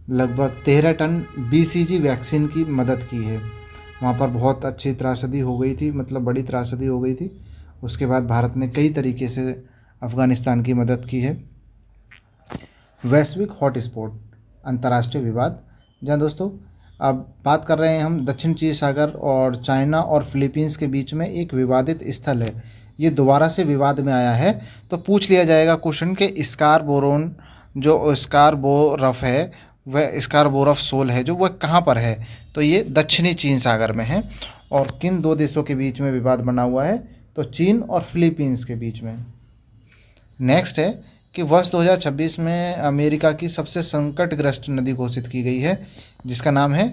लगभग 13 टन BCG वैक्सीन की मदद की है। वहाँ पर बहुत अच्छी त्रासदी हो गई थी, मतलब बड़ी त्रासदी हो गई थी। उसके बाद भारत ने कई तरीके से अफ़गानिस्तान की मदद की है। वैश्विक हॉटस्पॉट, अंतर्राष्ट्रीय विवाद। जहाँ दोस्तों अब बात कर रहे हैं हम दक्षिण चीन सागर और चाइना और फिलीपींस के बीच में एक विवादित स्थल है, ये दोबारा से विवाद में आया है। तो पूछ लिया जाएगा क्वेश्चन के स्कारबोरोन जो स्कारबोरफ है, वह स्कारबोरफ सोल है जो वह कहाँ पर है, तो ये दक्षिणी चीन सागर में है। और किन दो देशों के बीच में विवाद बना हुआ है, तो चीन और फिलीपींस के बीच में। नेक्स्ट है कि वर्ष 2026 में अमेरिका की सबसे संकटग्रस्त नदी घोषित की गई है, जिसका नाम है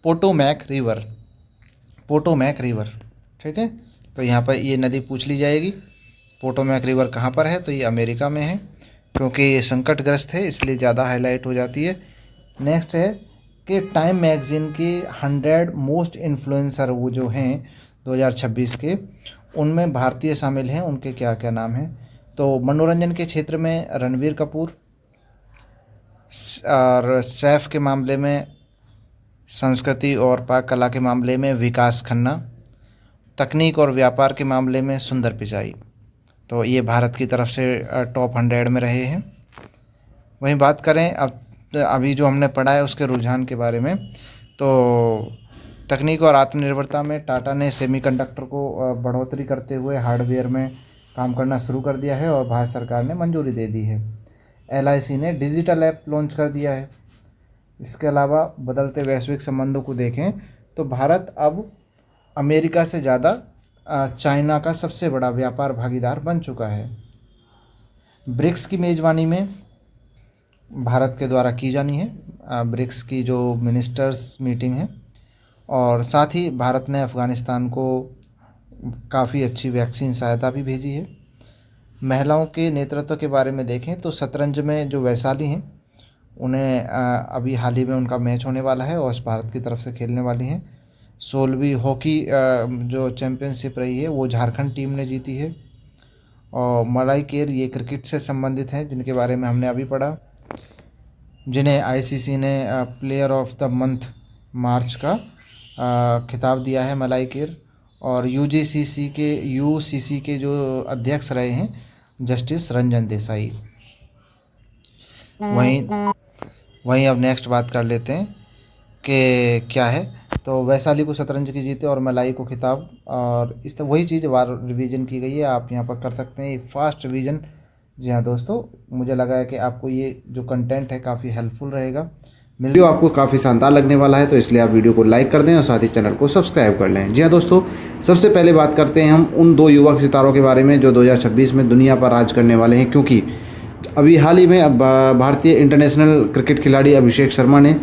पोटोमैक रिवर। ठीक है, तो यहाँ पर ये नदी पूछ ली जाएगी। पोटोमैक रिवर कहाँ पर है, तो ये अमेरिका में है, क्योंकि ये संकटग्रस्त है इसलिए ज़्यादा हाईलाइट हो जाती है। नेक्स्ट है कि टाइम मैगज़ीन के 100 मोस्ट इन्फ्लुएंसर वो जो हैं 2026 के, उनमें भारतीय शामिल हैं, उनके क्या क्या नाम हैं। तो मनोरंजन के क्षेत्र में रणवीर कपूर, और शेफ़ के मामले में, संस्कृति और पाक कला के मामले में विकास खन्ना, तकनीक और व्यापार के मामले में सुंदर पिचाई। तो ये भारत की तरफ से टॉप 100 में रहे हैं। वहीं बात करें अभी जो हमने पढ़ा है उसके रुझान के बारे में, तो तकनीक और आत्मनिर्भरता में टाटा ने सेमीकंडक्टर को बढ़ोतरी करते हुए हार्डवेयर में काम करना शुरू कर दिया है और भारत सरकार ने मंजूरी दे दी है। एलआईसी ने डिजिटल ऐप लॉन्च कर दिया है। इसके अलावा बदलते वैश्विक संबंधों को देखें तो भारत अब अमेरिका से ज़्यादा चाइना का सबसे बड़ा व्यापार भागीदार बन चुका है। ब्रिक्स की मेज़बानी में भारत के द्वारा की जानी है, ब्रिक्स की जो मिनिस्टर्स मीटिंग है, और साथ ही भारत ने अफ़गानिस्तान को काफ़ी अच्छी वैक्सीन सहायता भी भेजी है। महिलाओं के नेतृत्व के बारे में देखें तो शतरंज में जो वैशाली हैं उन्हें अभी हाल ही में उनका मैच होने वाला है और भारत की तरफ से खेलने वाली हैं। 16वीं हॉकी जो चैम्पियनशिप रही है वो झारखंड टीम ने जीती है। और मलाई केर ये क्रिकेट से संबंधित हैं जिनके बारे में हमने अभी पढ़ा, जिन्हें आईसीसी ने प्लेयर ऑफ द मंथ मार्च का खिताब दिया है, मलाई केर। और यूसीसी के जो अध्यक्ष रहे हैं जस्टिस रंजन देसाई। वहीं अब नेक्स्ट बात कर लेते हैं कि क्या है। तो वैशाली को शतरंज की जीते और मलाई को खिताब, और इस तरह वही चीज़ बार रिवीजन की गई है, आप यहाँ पर कर सकते हैं एक फास्ट रिवीजन। जी हाँ दोस्तों, मुझे लगा है कि आपको ये जो कंटेंट है काफ़ी हेल्पफुल रहेगा। वीडियो आपको काफ़ी शानदार लगने वाला है, तो इसलिए आप वीडियो को लाइक कर दें और साथ ही चैनल को सब्सक्राइब कर लें। जी हाँ दोस्तों, सबसे पहले बात करते हैं हम उन 2 युवा सितारों के बारे में जो 2026 में दुनिया पर राज करने वाले हैं, क्योंकि अभी हाल ही में भारतीय इंटरनेशनल क्रिकेट खिलाड़ी अभिषेक शर्मा ने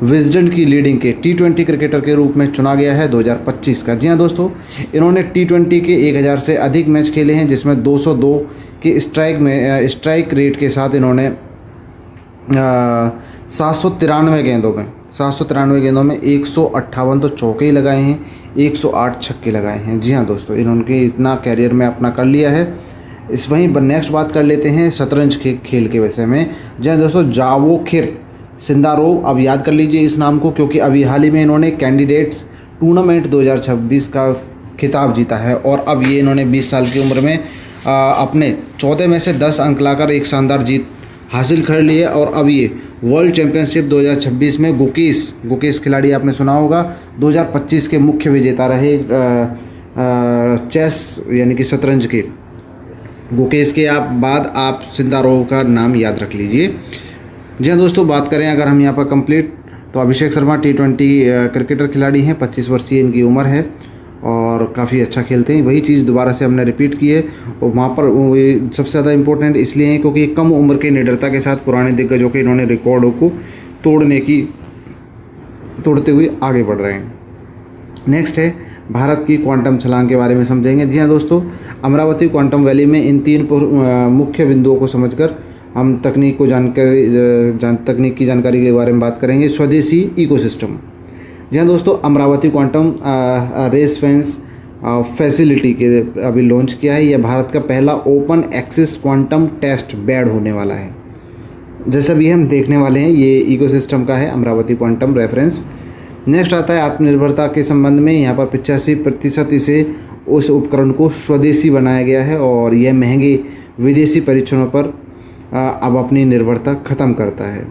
विजडन की लीडिंग के T20 क्रिकेटर के रूप में चुना गया है 2025 का। जी हाँ दोस्तों, इन्होंने T20 के 1000 से अधिक मैच खेले हैं, जिसमें 202 के स्ट्राइक रेट के साथ इन्होंने 793 गेंदों में 158 तो चौके ही लगाए हैं, 108 छक्के लगाए हैं। जी हाँ दोस्तों, इन्होंने इतना कैरियर में अपना कर लिया है। इस वहीं नेक्स्ट बात कर लेते हैं शतरंज के खेल के विषय में। जी हाँ दोस्तों, जावोखिर सिंदारोव, अब याद कर लीजिए इस नाम को, क्योंकि अभी हाल ही में इन्होंने कैंडिडेट्स टूर्नामेंट 2026 का खिताब जीता है। और अब ये इन्होंने 20 साल की उम्र में अपने 14 में से 10 अंक लाकर एक शानदार जीत हासिल कर ली है। और अब ये वर्ल्ड चैम्पियनशिप 2026 में गुकेश खिलाड़ी आपने सुना होगा, 2025 के मुख्य विजेता रहे चेस यानी कि शतरंज के। गुकेश के बाद आप सिंदारोव का नाम याद रख लीजिए। जी हाँ दोस्तों, बात करें अगर हम यहाँ पर कंप्लीट, तो अभिषेक शर्मा T20 क्रिकेटर खिलाड़ी हैं, 25 वर्षीय इनकी उम्र है और काफ़ी अच्छा खेलते हैं। वही चीज़ दोबारा से हमने रिपीट की है, और वहाँ पर सबसे ज़्यादा इम्पोर्टेंट इसलिए है क्योंकि कम उम्र के निडरता के साथ पुराने दिग्गजों के इन्होंने रिकॉर्डों को तोड़ते हुए आगे बढ़ रहे हैं। नेक्स्ट है भारत की क्वांटम छलांग के बारे में समझेंगे। जी हाँ दोस्तों, अमरावती क्वांटम वैली में इन 3 मुख्य बिंदुओं को समझकर हम तकनीक की जानकारी के बारे में बात करेंगे। स्वदेशी इकोसिस्टम। जी हाँ दोस्तों, Amaravati quantum reference facility के अभी लॉन्च किया है। यह भारत का पहला open access quantum test bed होने वाला है। जैसा भी हम देखने वाले हैं, ये इकोसिस्टम का है अमरावती क्वांटम रेफरेंस। नेक्स्ट आता है आत्मनिर्भरता के संबंध में। यहाँ पर 85% इसे उस उपकरण को स्वदेशी बनाया गया है और यह महंगे विदेशी परीक्षणों पर अब अपनी निर्भरता ख़त्म करता है।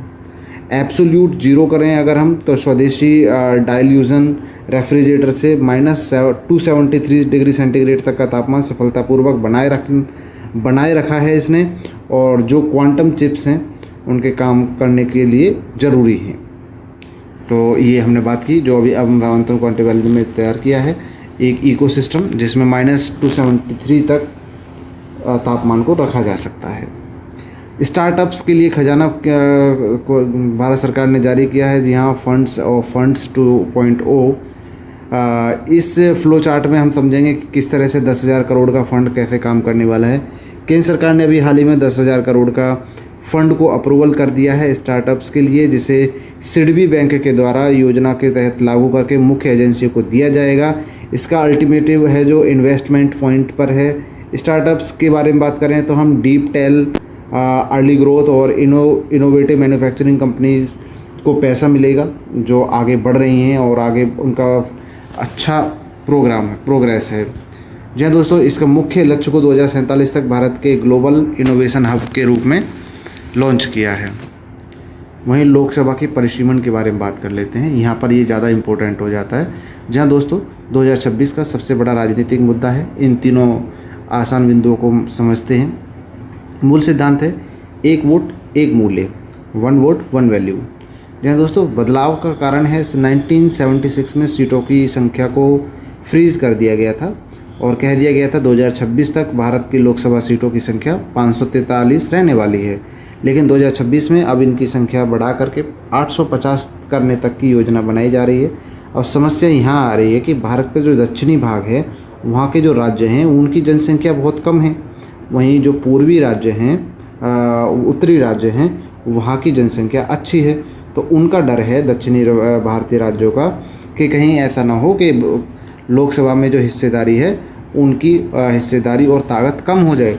एब्सोल्यूट जीरो करें अगर हम, तो स्वदेशी डाइल्यूजन रेफ्रिजरेटर से -273 डिग्री सेंटीग्रेड तक का तापमान सफलतापूर्वक बनाए रखा है इसने, और जो क्वांटम चिप्स हैं उनके काम करने के लिए ज़रूरी हैं। तो ये हमने बात की जो अभी अमरावती क्वांटम वैली में तैयार किया है, एक इकोसिस्टम जिसमें -273 तक तापमान को रखा जा सकता है। स्टार्टअप्स के लिए खजाना को भारत सरकार ने जारी किया है। यहाँ फंड्स 2.0, इस फ्लो चार्ट में हम समझेंगे कि किस तरह से 10,000 करोड़ का फंड कैसे काम करने वाला है। केंद्र सरकार ने अभी हाल ही में 10,000 करोड़ का फंड को अप्रूवल कर दिया है स्टार्टअप्स के लिए, जिसे सिडबी बैंक के द्वारा योजना के तहत लागू करके मुख्य एजेंसियों को दिया जाएगा। इसका अल्टीमेटिव है जो इन्वेस्टमेंट पॉइंट पर है। स्टार्टअप्स के बारे में बात करें तो हम डीप टेल, अर्ली ग्रोथ और इनोवेटिव मैन्युफैक्चरिंग कंपनीज को पैसा मिलेगा जो आगे बढ़ रही हैं और आगे उनका अच्छा प्रोग्रेस है। जी हाँ दोस्तों, इसका मुख्य लक्ष्य को 2047 तक भारत के ग्लोबल इनोवेशन हब के रूप में लॉन्च किया है। वहीं लोकसभा के परिसीमन के बारे में बात कर लेते हैं। यहाँ पर ये ज़्यादा इम्पोर्टेंट हो जाता है। जहाँ दोस्तों 2026 का सबसे बड़ा राजनीतिक मुद्दा है। इन तीनों आसान बिंदुओं को समझते हैं। मूल सिद्धांत है 1 वोट 1 मूल्य, 1 वोट 1 वैल्यू। जहाँ दोस्तों बदलाव का कारण है 1976 में सीटों की संख्या को फ्रीज कर दिया गया था और कह दिया गया था 2026 तक भारत की लोकसभा सीटों की संख्या 543 रहने वाली है। लेकिन 2026 में अब इनकी संख्या बढ़ा करके 850 करने तक की योजना बनाई जा रही है। और समस्या यहाँ आ रही है कि भारत का जो दक्षिणी भाग है, वहाँ के जो राज्य हैं उनकी जनसंख्या बहुत कम है वहीं जो पूर्वी राज्य हैं, उत्तरी राज्य हैं, वहाँ की जनसंख्या अच्छी है। तो उनका डर है दक्षिणी भारतीय राज्यों का कि कहीं ऐसा ना हो कि लोकसभा में जो हिस्सेदारी है उनकी हिस्सेदारी और ताकत कम हो जाए।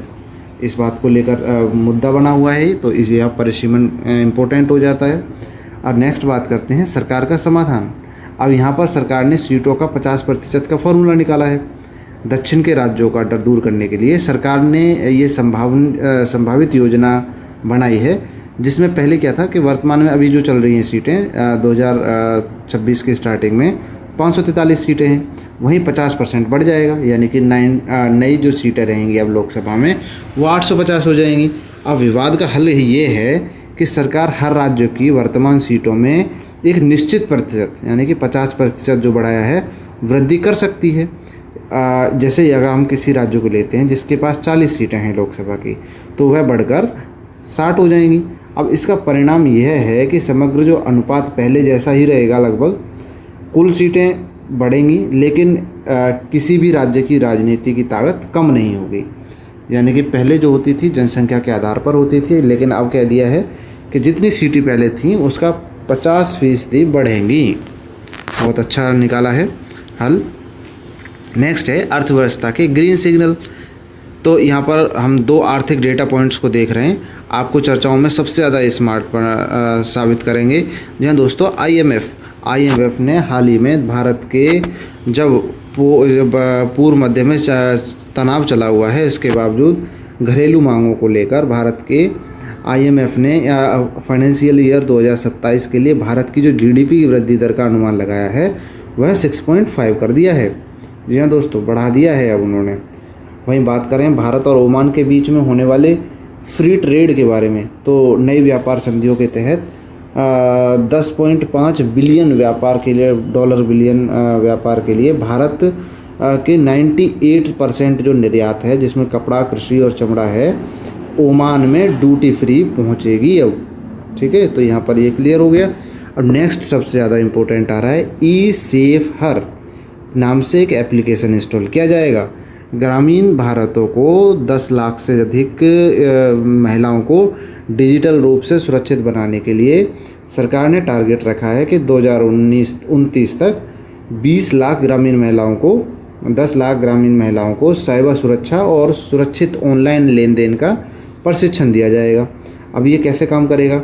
इस बात को लेकर मुद्दा बना हुआ है, तो इस यहाँ परिसीमन इम्पोर्टेंट हो जाता है। और नेक्स्ट बात करते हैं सरकार का समाधान। अब यहाँ पर सरकार ने सीटों का 50% का फॉर्मूला निकाला है। दक्षिण के राज्यों का डर दूर करने के लिए सरकार ने ये संभावित योजना बनाई है, जिसमें पहले क्या था कि वर्तमान में अभी जो चल रही हैं सीटें 2026 की स्टार्टिंग में 543 सीटें हैं, वहीं 50% बढ़ जाएगा, यानी कि नई जो सीटें रहेंगी अब लोकसभा में वो 850 हो जाएंगी। अब विवाद का हल ये है कि सरकार हर राज्य की वर्तमान सीटों में एक निश्चित प्रतिशत यानी कि 50% जो बढ़ाया है वृद्धि कर सकती है। जैसे अगर हम किसी राज्य को लेते हैं जिसके पास 40 सीटें हैं लोकसभा की, तो वह बढ़कर 60 हो जाएंगी। अब इसका परिणाम यह है कि समग्र जो अनुपात पहले जैसा ही रहेगा, लगभग कुल सीटें बढ़ेंगी, लेकिन किसी भी राज्य की राजनीति की ताकत कम नहीं होगी। यानी कि पहले जो होती थी जनसंख्या के आधार पर होती थी, लेकिन अब कह दिया है कि जितनी सीटें पहले थीं उसका 50% बढ़ेंगी। बहुत अच्छा निकाला है हल। नेक्स्ट है अर्थव्यवस्था के ग्रीन सिग्नल। तो यहाँ पर हम 2 आर्थिक डेटा पॉइंट्स को देख रहे हैं, आपको चर्चाओं में सबसे ज़्यादा स्मार्ट साबित करेंगे। जी हाँ दोस्तों, IMF ने हाल ही में भारत के जब पूर्व मध्य में तनाव चला हुआ है, इसके बावजूद घरेलू मांगों को लेकर भारत के IMF ने फाइनेंशियल ईयर 2027 के लिए भारत की जो GDP की वृद्धि दर का अनुमान लगाया है वह 6.5 कर दिया है। जी हाँ दोस्तों, बढ़ा दिया है अब उन्होंने। वहीं बात करें भारत और ओमान के बीच में होने वाले फ्री ट्रेड के बारे में, तो नई व्यापार संधियों के तहत 10.5 बिलियन व्यापार के लिए व्यापार के लिए भारत के 98% जो निर्यात है, जिसमें कपड़ा, कृषि और चमड़ा है, ओमान में ड्यूटी फ्री पहुंचेगी अब। ठीक है, तो यहाँ पर ये क्लियर हो गया। अब नेक्स्ट सबसे ज़्यादा इम्पोर्टेंट आ रहा है, ई-सेफ हर नाम से एक एप्लीकेशन इंस्टॉल किया जाएगा। ग्रामीण भारतों को 10 लाख से अधिक महिलाओं को डिजिटल रूप से सुरक्षित बनाने के लिए सरकार ने टारगेट रखा है कि 2029 तक 10 लाख ग्रामीण महिलाओं को साइबर सुरक्षा और सुरक्षित ऑनलाइन लेन देन का प्रशिक्षण दिया जाएगा। अब ये कैसे काम करेगा?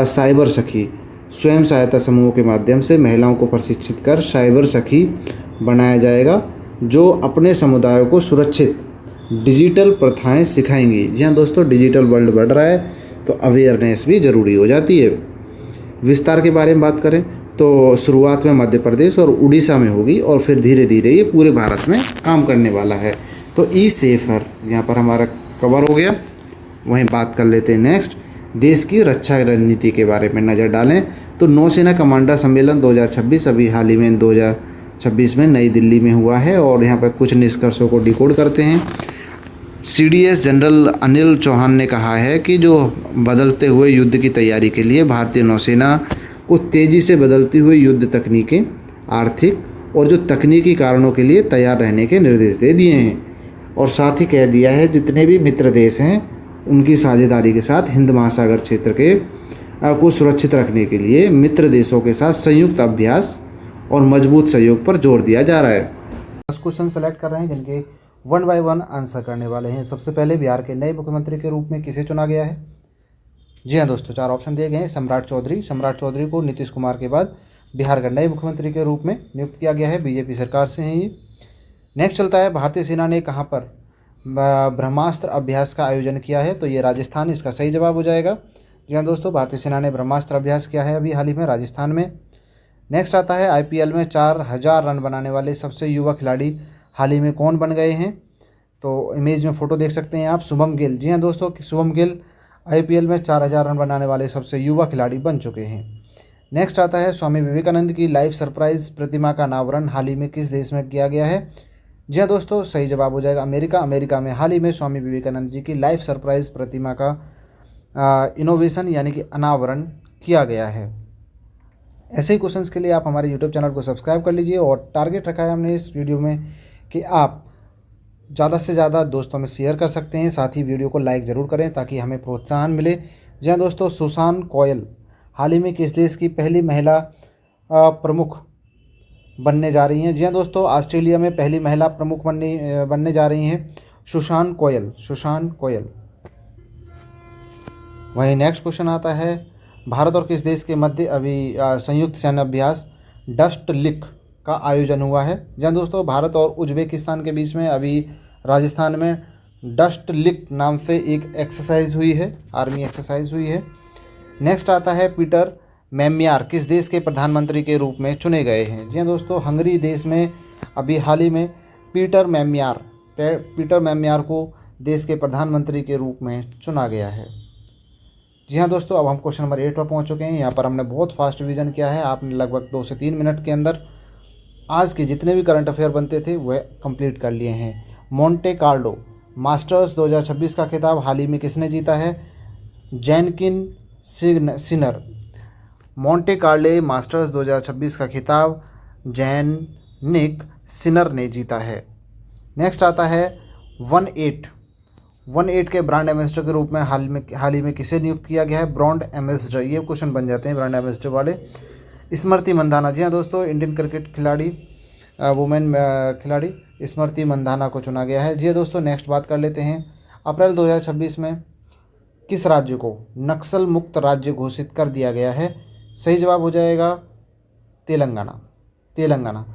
साइबर सखी स्वयं सहायता समूहों के माध्यम से महिलाओं को प्रशिक्षित कर साइबर सखी बनाया जाएगा, जो अपने समुदायों को सुरक्षित डिजिटल प्रथाएं सिखाएंगी। जी हाँ दोस्तों, डिजिटल वर्ल्ड बढ़ रहा है तो अवेयरनेस भी ज़रूरी हो जाती है। विस्तार के बारे में बात करें तो शुरुआत में मध्य प्रदेश और उड़ीसा में होगी और फिर धीरे धीरे ये पूरे भारत में काम करने वाला है। तो ई-सेफ हर यहाँ पर हमारा कवर हो गया। वहीं बात कर लेते हैं नेक्स्ट, देश की रक्षा रणनीति के बारे में नज़र डालें तो नौसेना कमांडर सम्मेलन 2026 अभी हाल ही में 2026 में नई दिल्ली में हुआ है और यहाँ पर कुछ निष्कर्षों को डिकोड करते हैं। CDS जनरल अनिल चौहान ने कहा है कि जो बदलते हुए युद्ध की तैयारी के लिए भारतीय नौसेना को तेज़ी से बदलती हुई युद्ध तकनीकें, आर्थिक और जो तकनीकी कारणों के लिए तैयार रहने के निर्देश दे दिए हैं। और साथ ही कह दिया है जितने भी मित्र देश हैं उनकी साझेदारी के साथ हिंद महासागर क्षेत्र के को सुरक्षित रखने के लिए मित्र देशों के साथ संयुक्त अभ्यास और मजबूत सहयोग पर जोर दिया जा रहा है। 10 क्वेश्चन सेलेक्ट कर रहे हैं जिनके 1 बाय 1 आंसर करने वाले हैं। सबसे पहले बिहार के नए मुख्यमंत्री के रूप में किसे चुना गया है? जी हाँ दोस्तों, 4 ऑप्शन दिए गए हैं। सम्राट चौधरी को नीतीश कुमार के बाद बिहार का नए मुख्यमंत्री के रूप में नियुक्त किया गया है। बीजेपी सरकार से हैं ये। नेक्स्ट चलता है, भारतीय सेना ने कहाँ पर ब्रह्मास्त्र अभ्यास का आयोजन किया है? तो ये राजस्थान इसका सही जवाब हो जाएगा। जी हाँ दोस्तों, भारतीय सेना ने ब्रह्मास्त्र अभ्यास किया है अभी हाल ही में राजस्थान में। नेक्स्ट आता है, IPL में 4000 रन बनाने वाले सबसे युवा खिलाड़ी हाल ही में कौन बन गए हैं? तो इमेज में फ़ोटो देख सकते हैं आप, शुभम गिल। जी हाँ दोस्तों, शुभम गिल IPL में 4000 रन बनाने वाले सबसे युवा खिलाड़ी बन चुके हैं। नेक्स्ट आता है, स्वामी विवेकानंद की लाइव सरप्राइज प्रतिमा का अनावरण हाल ही में किस देश में किया गया है? जी हाँ दोस्तों, सही जवाब हो जाएगा अमेरिका में हाल ही में स्वामी विवेकानंद जी की लाइव सरप्राइज प्रतिमा का इनोवेशन यानी कि अनावरण किया गया है। ऐसे ही क्वेश्चंस के लिए आप हमारे YouTube चैनल को सब्सक्राइब कर लीजिए और टारगेट रखा है हमने इस वीडियो में कि आप ज़्यादा से ज़्यादा दोस्तों में शेयर कर सकते हैं। साथ ही वीडियो को लाइक ज़रूर करें ताकि हमें प्रोत्साहन मिले। जी हाँ दोस्तों, सुसान कोयल हाल ही में किस देश की पहली महिला प्रमुख बनने जा रही हैं? जी हाँ दोस्तों, ऑस्ट्रेलिया में पहली महिला प्रमुख बनने जा रही हैं सुसान कोयल। सुसान कोयल। वहीं नेक्स्ट क्वेश्चन आता है, भारत और किस देश के मध्य अभी संयुक्त सैन्य अभ्यास डस्ट लिक का आयोजन हुआ है? जी हाँ दोस्तों, भारत और उज्बेकिस्तान के बीच में अभी राजस्थान में डस्ट लिक नाम से एक एक्सरसाइज हुई है, आर्मी एक्सरसाइज हुई है। नेक्स्ट आता है, पीटर मैम्यार किस देश के प्रधानमंत्री के रूप में चुने गए हैं? जी हाँ दोस्तों, हंगरी देश में अभी हाल ही में पीटर मैम्यार को देश के प्रधानमंत्री के रूप में चुना गया है। जी हाँ दोस्तों, अब हम क्वेश्चन नंबर 8 पर पहुँच चुके हैं। यहाँ पर हमने बहुत फास्ट रिवीजन किया है। आपने लगभग 2 से 3 मिनट के अंदर आज के जितने भी करंट अफेयर बनते थे वह कंप्लीट कर लिए हैं। मोंटे कार्लो मास्टर्स 2026 का खिताब हाल ही में किसने जीता है? जैनकिन सिनर। मोंटे कार्लो मास्टर्स 2026 का खिताब जैनिक सिनर ने जीता है। नेक्स्ट आता है 18 के ब्रांड एम्बेसडर के रूप में हाल ही में किसे नियुक्त किया गया है? Brand ambassador. ये क्वेश्चन बन जाते हैं ब्रांड एम्बेसडर वाले। स्मृति मंधाना। जी हाँ दोस्तों, इंडियन क्रिकेट खिलाड़ी वुमेन खिलाड़ी स्मृति मंधाना को चुना गया है। जी हाँ दोस्तों, नेक्स्ट बात कर लेते हैं, अप्रैल 2026 में किस राज्य को नक्सल मुक्त राज्य घोषित कर दिया गया है? सही जवाब हो जाएगा तेलंगाना।